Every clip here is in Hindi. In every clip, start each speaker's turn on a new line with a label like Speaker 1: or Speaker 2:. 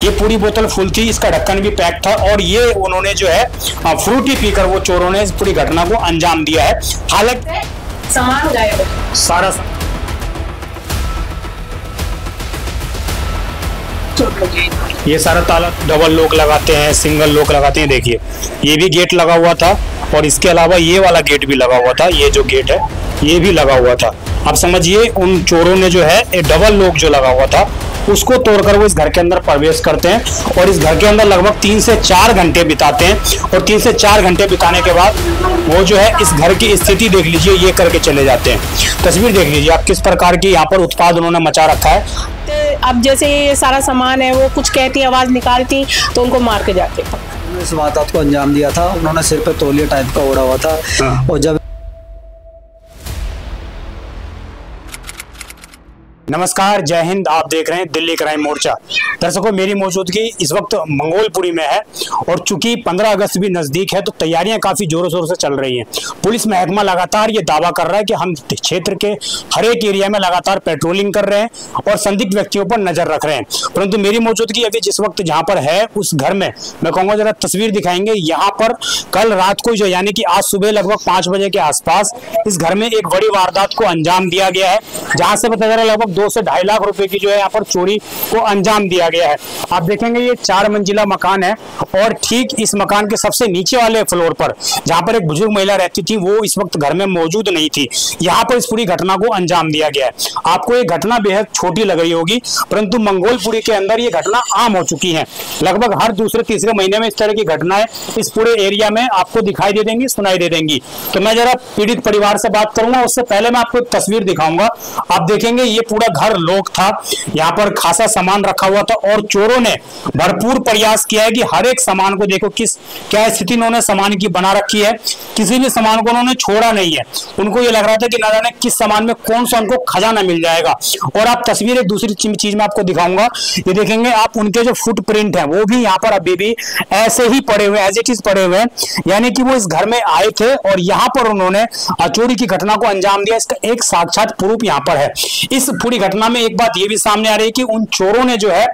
Speaker 1: ये पूरी बोतल फुल थी, इसका ढक्कन भी पैक था और ये उन्होंने जो है फ्रूटी पीकर वो चोरों ने इस पूरी घटना को अंजाम दिया है। हालांकि
Speaker 2: सामान गायब,
Speaker 1: सारा ये सारा ताला डबल लॉक लगाते हैं, सिंगल लॉक लगाते हैं। देखिए ये भी गेट लगा हुआ था और इसके अलावा ये वाला गेट भी लगा हुआ था, ये जो गेट है ये भी लगा हुआ था। अब समझिए उन चोरों ने जो है डबल लॉक जो लगा हुआ था उसको तोड़कर वो इस घर के अंदर प्रवेश करते हैं और इस घर के अंदर लगभग 3 से 4 घंटे बिताते हैं और 3 से 4 घंटे बिताने के बाद वो जो है इस घर की स्थिति देख लीजिए, ये करके चले जाते हैं। तस्वीर देख लीजिए आप किस प्रकार की यहाँ पर उत्पाद उन्होंने मचा रखा है।
Speaker 2: अब जैसे ये सारा सामान है वो कुछ कहती आवाज निकालती तो उनको मार के जाते।
Speaker 3: इस वारदात को अंजाम दिया था, उन्होंने सिर पे तौलिया टाइप का ओढ़ा हुआ था और जब
Speaker 1: नमस्कार, जय हिंद। आप देख रहे हैं दिल्ली क्राइम मोर्चा। दर्शकों, मेरी मौजूदगी इस वक्त मंगोलपुरी में है और चूंकि 15 अगस्त भी नजदीक है तो तैयारियां काफी जोरों शोरों से चल रही हैं। पुलिस महकमा लगातार ये दावा कर रहा है कि हम क्षेत्र के हर एक एरिया में लगातार पेट्रोलिंग कर रहे हैं और संदिग्ध व्यक्तियों पर नजर रख रहे हैं। परंतु मेरी मौजूदगी अभी जिस वक्त जहाँ पर है उस घर में मैं कहूँगा जरा तस्वीर दिखाएंगे। यहाँ पर कल रात को जो यानी कि आज सुबह लगभग 5 बजे के आसपास इस घर में एक बड़ी वारदात को अंजाम दिया गया है, जहाँ से पता चला लगभग 2 से 2.5 लाख रुपए की जो है यहाँ पर चोरी को अंजाम दिया गया है। आप देखेंगे ये 4 मंजिला मकान है और ठीक इस मकान के सबसे नीचे वाले फ्लोर पर जहाँ पर एक बुजुर्ग महिला रहती थी वो इस वक्त घर में मौजूद नहीं थी। यहाँ पर इस पूरी घटना को अंजाम दिया गया है। आपको ये घटना बेहद छोटी लग रही होगी परंतु मंगोलपुरी के अंदर ये घटना आम हो चुकी है। लगभग हर दूसरे तीसरे महीने में इस तरह की घटनाएं इस पूरे एरिया में आपको दिखाई दे देंगी, सुनाई दे देंगी। तो मैं जरा पीड़ित परिवार से बात करूंगा, उससे पहले मैं आपको एक तस्वीर दिखाऊंगा। आप देखेंगे ये पूरा घर लॉक था, यहाँ पर खासा सामान रखा हुआ था और चोरों ने भरपूर प्रयास किया है कि हर एक सामान को देखो किस क्या स्थिति उन्होंने सामान की बना रखी है। किसी भी सामान को उन्होंने छोड़ा नहीं है। उनको ये लग रहा था कि ना जाने किस सामान में कौन सा उनको खजाना मिल जाएगा। और आप तस्वीर एक दूसरी चीज में आपको दिखाऊंगा, ये देखेंगे आप उनके जो फुटप्रिंट है वो भी यहाँ पर अभी भी ऐसे ही पड़े हुए, एज इट इज पड़े हुए हैं। यानी कि वो इस घर में आए थे और यहाँ पर उन्होंने चोरी की घटना को अंजाम दिया। इसका एक साक्षात प्रूफ यहाँ पर है। इस पूरी घटना में एक बात ये भी सामने आ रही है कि उन चोरों ने जो है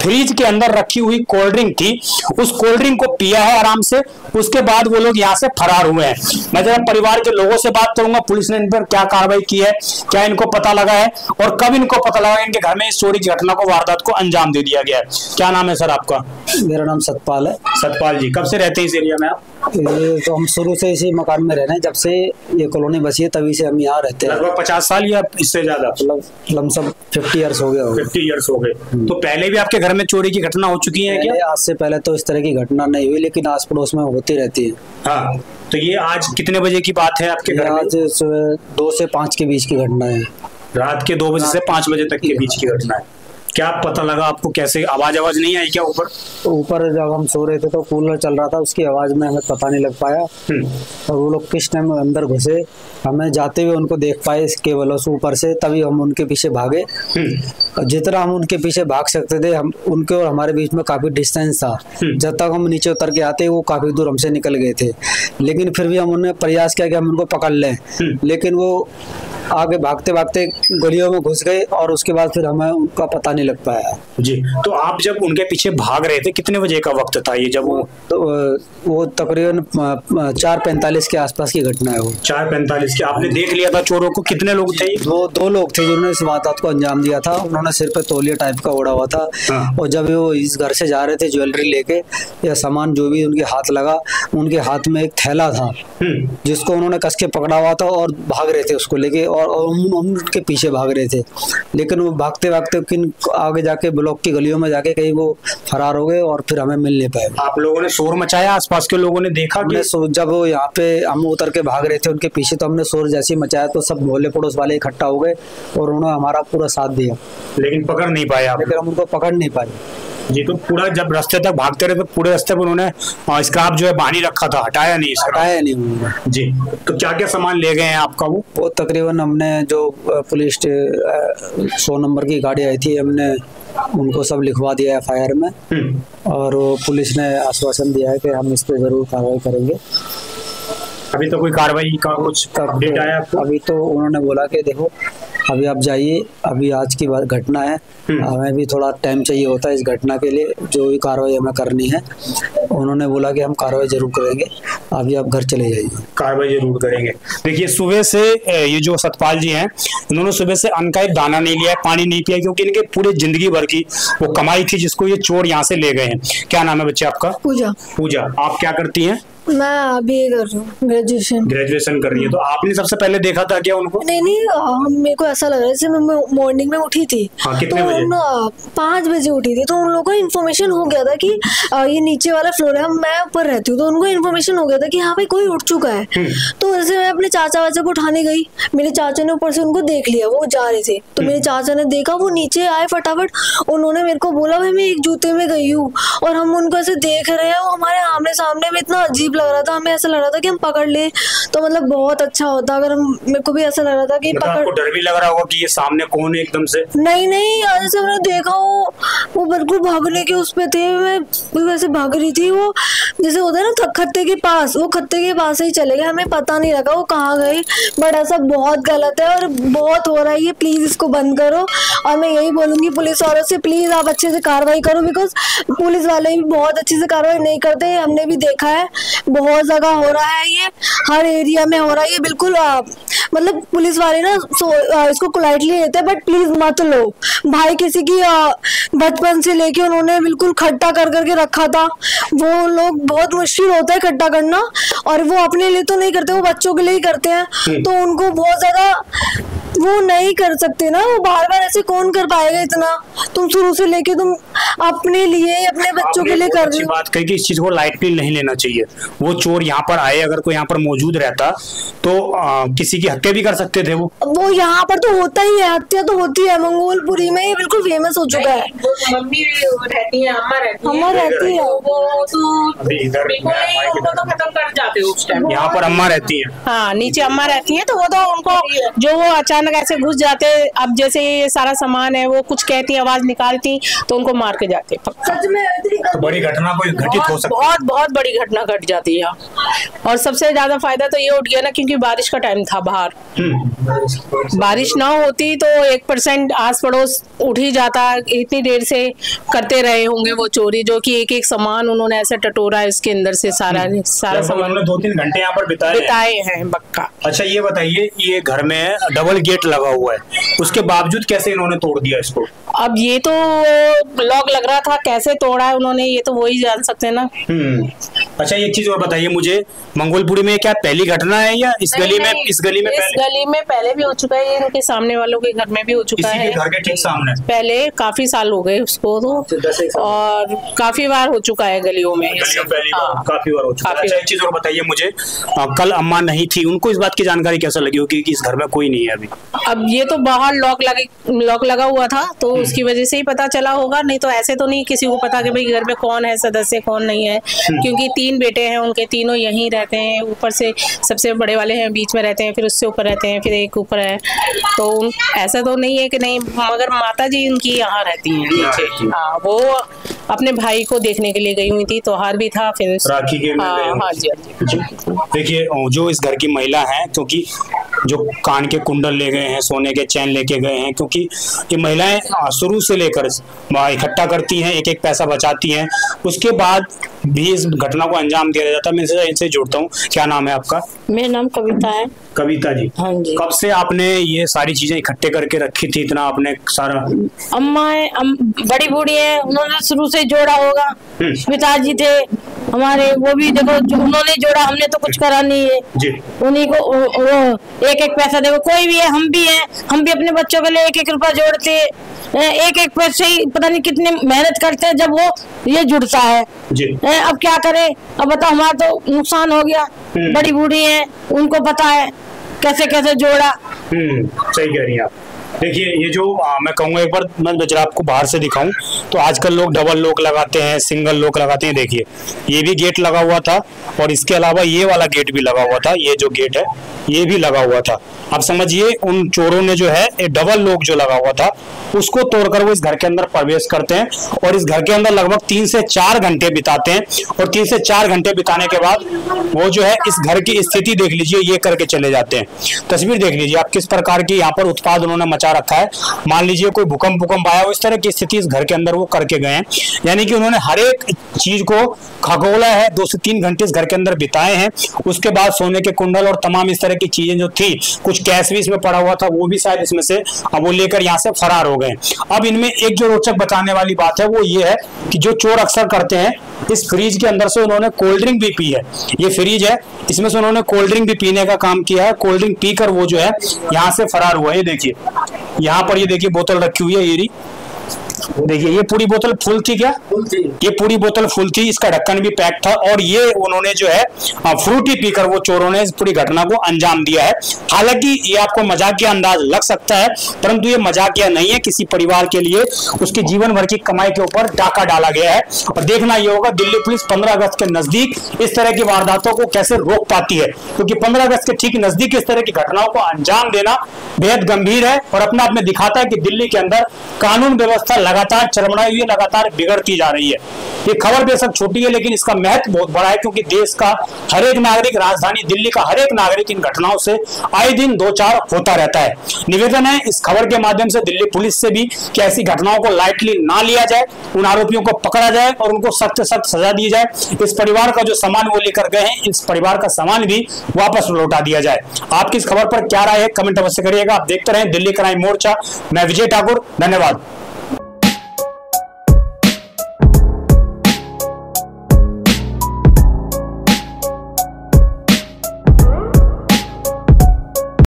Speaker 1: फ्रिज के अंदर रखी हुई कोल्ड ड्रिंक थी, उस कोल्ड ड्रिंक को पिया है आराम से, उसके बाद वो लोग यहाँ से फरार हुए हैं। मैं जरा परिवार के लोगों से बात करूंगा, पुलिस ने इन पर क्या कार्रवाई की है, क्या इनको पता लगा है और कब इनको पता लगा इनके घर में इस चोरी की घटना को, वारदात को अंजाम दे दिया गया है। क्या नाम है सर आपका?
Speaker 3: मेरा नाम सतपाल है।
Speaker 1: सतपाल जी, कब से रहते हैं इस एरिया में आप?
Speaker 3: ये तो हम शुरू से इसी मकान में रह रहे हैं, जब से ये कॉलोनी बसी है तभी से हम यहाँ रहते हैं।
Speaker 1: लगभग 50 साल या इससे ज्यादा?
Speaker 3: लमसम 50 ईयर्स हो गया।
Speaker 1: 50 ईयर्स हो गए। तो पहले भी आपके घर में चोरी की घटना हो चुकी है क्या?
Speaker 3: आज से पहले तो इस तरह की घटना नहीं हुई, लेकिन आस पड़ोस में होती रहती है।
Speaker 1: हाँ, तो ये आज कितने बजे की बात है आपके घर में?
Speaker 3: आज 2 से 5 के बीच की घटना है।
Speaker 1: रात के 2 बजे से 5 बजे तक के बीच की घटना है। क्या पता लगा आपको? कैसे आवाज नहीं आई क्या ऊपर?
Speaker 3: ऊपर जब हम सो रहे थे तो कूलर चल रहा था, उसकी आवाज में हमें पता नहीं लग पाया और वो लोग किस टाइम अंदर घुसे, हमें जाते हुए उनको देख पाए केवल ऊपर से, तभी हम उनके पीछे भागे। जितना हम उनके पीछे भाग सकते थे, हम उनके और हमारे बीच में काफी डिस्टेंस था। जब तक हम नीचे उतर के आते वो काफी दूर हमसे निकल गए थे, लेकिन फिर भी हम उन्हें प्रयास किया कि हम उनको पकड़ लें, लेकिन वो आगे भागते भागते गलियों में घुस गए और उसके बाद फिर हमें उनका पता नहीं लग पाया।
Speaker 1: जी, तो आप जब उनके पीछे भाग रहे थे कितने बजे का वक्त था ये जब
Speaker 3: वो तकरीबन 4:45 के आसपास की घटना है। वो
Speaker 1: 4:45 की आपने देख लिया था चोरों को? कितने लोग थे?
Speaker 3: दो लोग थे जिन्होंने इस वारदात को अंजाम दिया था। उन्होंने सिर पे तौलिया टाइप का ओढ़ा हुआ था और जब वो इस घर से जा रहे थे ज्वेलरी लेके या सामान जो भी उनके हाथ लगा, उनके हाथ में एक थैला था जिसको उन्होंने कस के पकड़ा हुआ था और भाग रहे थे उसको लेके और उनके पीछे भाग रहे थे। लेकिन वो भागते भागते किन आगे जाके ब्लॉक की गलियों में जाके कहीं वो फरार हो गए और फिर हमें मिल नहीं पाए।
Speaker 1: आप लोगों ने शोर मचाया? आसपास के लोगों ने देखा कि
Speaker 3: जब वो यहाँ पे हम उतर के भाग रहे थे उनके पीछे, तो हमने शोर जैसे मचाया तो सब मोहल्ले पड़ोस वाले इकट्ठा हो गए और उन्होंने हमारा पूरा साथ दिया।
Speaker 1: लेकिन पकड़ नहीं पाए आप?
Speaker 3: लेकिन हम उनको पकड़ नहीं पाए
Speaker 1: जी। तो पूरा जब रास्ते तक भागते रहे तो पूरे रास्ते पर उन्होंने स्क्रैप जो है बांधी रखा था, हटाया नहीं
Speaker 3: उन्होंने।
Speaker 1: जी, तो क्या क्या सामान ले गए हैं आपका? वो
Speaker 3: तकरीबन हमने जो पुलिस 100 नंबर की गाड़ी आई थी, हमने उनको सब लिखवा दिया FIR में और पुलिस ने आश्वासन दिया है कि हम इस पे जरूर कार्रवाई करेंगे।
Speaker 1: अभी तो कोई कार्रवाई का कुछ अपडेट आया आपको?
Speaker 3: अभी तो उन्होंने बोला कि देखो अभी आप जाइए, अभी आज की बात घटना है, हमें भी थोड़ा टाइम चाहिए होता है इस घटना के लिए, जो भी कार्रवाई हमें करनी है उन्होंने बोला कि हम कार्रवाई जरूर करेंगे, अभी आप घर चले जाइए।
Speaker 1: कार्रवाई जरूर करेंगे। देखिए सुबह से ये जो सतपाल जी हैं, इन्होंने सुबह से अन्न का एक दाना नहीं लिया, पानी नहीं पिया, क्योंकि इनके पूरे जिंदगी भर की वो कमाई थी जिसको ये चोर यहाँ से ले गए हैं। क्या नाम है बच्चे आपका?
Speaker 4: पूजा।
Speaker 1: पूजा, आप क्या करती हैं?
Speaker 4: मैं अभी ये कर रही हूँ, ग्रेजुएशन
Speaker 1: कर रही है। तो आपने सबसे पहले देखा था क्या उनको?
Speaker 4: नहीं, मेरे को ऐसा लग रहा है जैसे मैं मॉर्निंग में उठी थी।
Speaker 1: हाँ, कितने बजे?
Speaker 4: 5 बजे उठी थी, तो उन लोगों को इन्फॉर्मेशन हो गया था कि ये नीचे वाला फ्लोर है, मैं ऊपर रहती हूँ, तो उनको इन्फॉर्मेशन हो गया था कि हाँ भाई कोई उठ चुका है। तो वैसे मैं अपने चाचा वाचा को उठाने गई, मेरे चाचा ने ऊपर से उनको देख लिया, वो जा रहे थे, तो मेरे चाचा ने देखा, वो नीचे आए फटाफट, उन्होंने मेरे को बोला भाई मैं एक जूते में गई हूँ, और हम उनको ऐसे देख रहे हैं, वो हमारे आमने सामने में, इतना अजीब लग रहा था, हमें ऐसा लग रहा था कि हम पकड़ ले तो मतलब बहुत अच्छा होता। अगर हम, मेरे को भी ऐसा लग रहा था कि
Speaker 1: मतलब आपको डर भी लग रहा होगा कि ये सामने कौन है एकदम से?
Speaker 4: नहीं, जैसे मैंने देखा वो बिल्कुल भागने के उस पे थे, मैं वैसे भाग रही थी, वो जैसे होता है ना खत्ते के पास, वो खत्ते के पास ही चले गए, हमें पता नहीं लगा वो कहाँ गए। बट ऐसा बहुत गलत है और बहुत हो रहा है ये, प्लीज इसको बंद करो। और मैं यही बोलूंगी पुलिस वालों से, प्लीज आप अच्छे से कार्रवाई करो, बिकॉज पुलिस वाले भी बहुत अच्छे से कार्रवाई नहीं करते, हमने भी देखा है, बहुत जगह हो रहा है ये, हर एरिया में हो रहा है ये। बिल्कुल मतलब पुलिस वाले ना इसको पोलाइटली लेते हैं, बट प्लीज मत लो भाई। किसी की बचपन से लेके उन्होंने बिल्कुल खट्टा कर करके रखा था, वो लोग बहुत मुश्किल होता है खट्टा करना, और वो अपने लिए तो नहीं करते, वो बच्चों के लिए ही करते हैं, तो उनको बहुत ज्यादा वो नहीं कर सकते ना, वो बार बार ऐसे कौन कर पाएगा इतना। तुम शुरू से लेके तुम अपने लिए, अपने बच्चों के लिए कर रहे हो।
Speaker 1: बात कही कि इस चीज को लाइटली नहीं लेना चाहिए। वो चोर यहाँ पर आए, अगर कोई यहाँ पर मौजूद रहता तो किसी की हत्या भी कर सकते थे। वो
Speaker 4: यहाँ पर तो होता ही है, हत्या तो होती है, मंगोलपुरी में ये बिल्कुल फेमस हो चुका है।
Speaker 2: मम्मी रहती है, अम्मा रहती
Speaker 4: है,
Speaker 2: वो तो खत्म कर जाते हो उस टाइम।
Speaker 1: यहाँ पर अम्मा रहती है,
Speaker 2: हाँ नीचे अम्मा रहती है, तो वो तो उनको जो वो अचानक ऐसे घुस जाते, अब जैसे ये सारा सामान है, वो कुछ कहती, आवाज निकालती, तो उनको मार के जाते।
Speaker 4: सच में
Speaker 1: तो बड़ी घटना कोई घटित हो सकती है,
Speaker 2: बहुत बड़ी घटना घट जाती है। और सबसे ज्यादा फायदा तो ये उठ गया ना, क्योंकि बारिश का टाइम था बाहर, बारिश ना होती तो 1% आस पड़ोस उठ ही जाता। इतनी देर से करते रहे होंगे वो चोरी, जो कि एक सामान उन्होंने ऐसे टटोरा इसके अंदर से सारा सामान
Speaker 1: 2-3 घंटे यहाँ पर बिताए हैं
Speaker 2: पक्का।
Speaker 1: अच्छा ये बताइए, ये घर में डबल गेट लगा हुआ है, उसके बावजूद कैसे इन्होंने तोड़ दिया इसको?
Speaker 2: अब ये तो लॉक लग रहा था, कैसे तोड़ा है उन्होंने ये तो वही जान सकते हैं ना।
Speaker 1: अच्छा एक चीज और बताइए मुझे, मंगोलपुरी में क्या पहली घटना है या इस गली में
Speaker 2: पहले भी हो चुका है, इनके सामने वालों के घर में भी हो चुका है,
Speaker 1: घर के ठीक सामने
Speaker 2: पहले काफी साल हो गए उसको तो, और काफी बार हो चुका है गलियों में,
Speaker 1: काफी बार हो चुका है। अच्छा एक चीज और बताइए मुझे, कल अम्मा नहीं थी, उनको इस बात की जानकारी कैसे लगी होगी कि इस घर में कोई नहीं है अभी?
Speaker 2: अब ये तो बाहर लॉक लगा हुआ था, तो उसकी वजह से ही पता चला होगा, नहीं तो ऐसे तो नहीं किसी को पता कि भाई घर में कौन है सदस्य कौन नहीं है, क्योंकि 3 बेटे हैं उनके, तीनों यहीं रहते हैं, ऊपर से सबसे बड़े वाले हैं बीच में रहते हैं, फिर उससे ऊपर रहते हैं, फिर एक ऊपर है, तो ऐसा तो नहीं है कि नहीं, मगर माता जी उनकी यहाँ रहती हैं नीचे। हाँ, वो अपने भाई को देखने के लिए गई हुई थी, त्योहार भी था, फिर
Speaker 1: राखी के
Speaker 2: हाँ जी।
Speaker 1: देखिए जो इस घर की महिला है, क्योंकि जो कान के कुंडल ले गए हैं, सोने के चैन लेके गए हैं, क्योंकि ये महिलाएं शुरू से लेकर इकट्ठा करती हैं, एक एक पैसा बचाती हैं, उसके बाद भी इस घटना को अंजाम दिया जाता है। मैं इनसे जुड़ता हूँ। क्या नाम है आपका?
Speaker 5: मेरा नाम कविता है।
Speaker 1: कविता जी,
Speaker 5: हाँ जी।
Speaker 1: कब से आपने ये सारी चीजें इकट्ठे करके रखी थी, इतना आपने सारा?
Speaker 5: अम्मा है, बड़ी बूढ़ी है, उन्होंने शुरू से जोड़ा होगा, पिताजी थे हमारे, वो भी देखो उन्होंने जोड़ा, हमने तो कुछ करा नहीं है जी। उन्हीं को वो एक पैसा देखो, कोई भी है, हम भी हैं, हम भी अपने बच्चों के लिए 1 रुपया जोड़ते, एक पैसे ही पता नहीं कितने मेहनत करते हैं, जब वो ये जुड़ता है जी। अब क्या करें, अब बताओ, हमारा तो नुकसान हो गया, बड़ी बूढ़ी है, उनको पता है कैसे कैसे जोड़ा।
Speaker 1: सही कह रही हैं आप। देखिए ये जो मैं कहूँगा एक बार मैं जरा आपको बाहर से दिखाऊं तो आजकल लोग डबल लॉक लगाते हैं, सिंगल लॉक लगाते हैं। देखिए ये भी गेट लगा हुआ था और इसके अलावा ये वाला गेट भी लगा हुआ था, ये जो गेट है ये भी लगा हुआ था। आप समझिए उन चोरों ने जो है डबल लॉक जो लगा हुआ था उसको तोड़कर वो इस घर के अंदर प्रवेश करते हैं और इस घर के अंदर लगभग 3 से 4 घंटे बिताते हैं और 3 से 4 घंटे बिताने के बाद वो जो है इस घर की स्थिति देख लीजिए ये करके चले जाते हैं। तस्वीर देख लीजिए आप किस प्रकार की यहाँ पर उत्पाद उन्होंने मचा रखा है। मान लीजिए कोई भूकंप आया हो, इस तरह की स्थिति इस घर के अंदर वो करके गए हैं। यानी कि उन्होंने हर एक चीज को खगोला है, 2 से 3 घंटे इस घर के अंदर बिताए हैं। उसके बाद सोने के कुंडल और तमाम इस तरह की चीजें जो थी, कुछ कैश भी इसमें पड़ा हुआ था वो भी शायद इसमें से अब वो लेकर यहाँ से फरार हो गए। अब इनमें एक जो रोचक बताने वाली बात है वो ये है कि जो चोर अक्सर करते हैं, इस फ्रिज के अंदर से उन्होंने कोल्ड ड्रिंक भी पी है। ये फ्रिज है, इसमें से उन्होंने कोल्ड ड्रिंक भी पीने का काम किया है। कोल्ड ड्रिंक पीकर वो जो है यहाँ से फरार हुआ है। ये देखिए यहाँ पर ये देखिए बोतल रखी हुई है, ये देखिए ये पूरी बोतल फुल थी। क्या फुल थी? ये पूरी बोतल फुल थी, इसका ढक्कन भी पैक था और ये उन्होंने जो है फ्रूटी पीकर वो चोरों ने इस पूरी घटना को अंजाम दिया है। हालांकि ये आपको मजाकिया अंदाज लग सकता है परंतु ये मजाकिया नहीं है। किसी परिवार के लिए उसके जीवन भर की कमाई के ऊपर डाका डाला गया है और देखना ये होगा दिल्ली पुलिस 15 अगस्त के नजदीक इस तरह की वारदातों को कैसे रोक पाती है, क्योंकि 15 अगस्त के ठीक नजदीक इस तरह की घटनाओं को अंजाम देना बेहद गंभीर है और अपने आप में दिखाता है कि दिल्ली के अंदर कानून व्यवस्था लगातार चरमराई हुई है, लगातार बिगड़ती जा रही है। ये खबर बेशक छोटी है लेकिन इसका महत्व बहुत बड़ा है, क्योंकि देश का हर एक नागरिक, राजधानी दिल्ली का हर एक नागरिक इन घटनाओं से आए दिन 2-4 होता रहता है। निवेदन है इस खबर के माध्यम से दिल्ली पुलिस से भी कि ऐसी घटनाओं को लाइटली ना लिया जाए, उन आरोपियों को पकड़ा जाए और उनको सख्त से सख्त सजा दी जाए। इस परिवार का जो सामान वो लेकर गए हैं, इस परिवार का सामान भी वापस लौटा दिया जाए। आपकी इस खबर पर क्या राय है कमेंट अवश्य करिएगा। आप देखते रहें दिल्ली क्राइम मोर्चा। मैं विजय ठाकुर, धन्यवाद।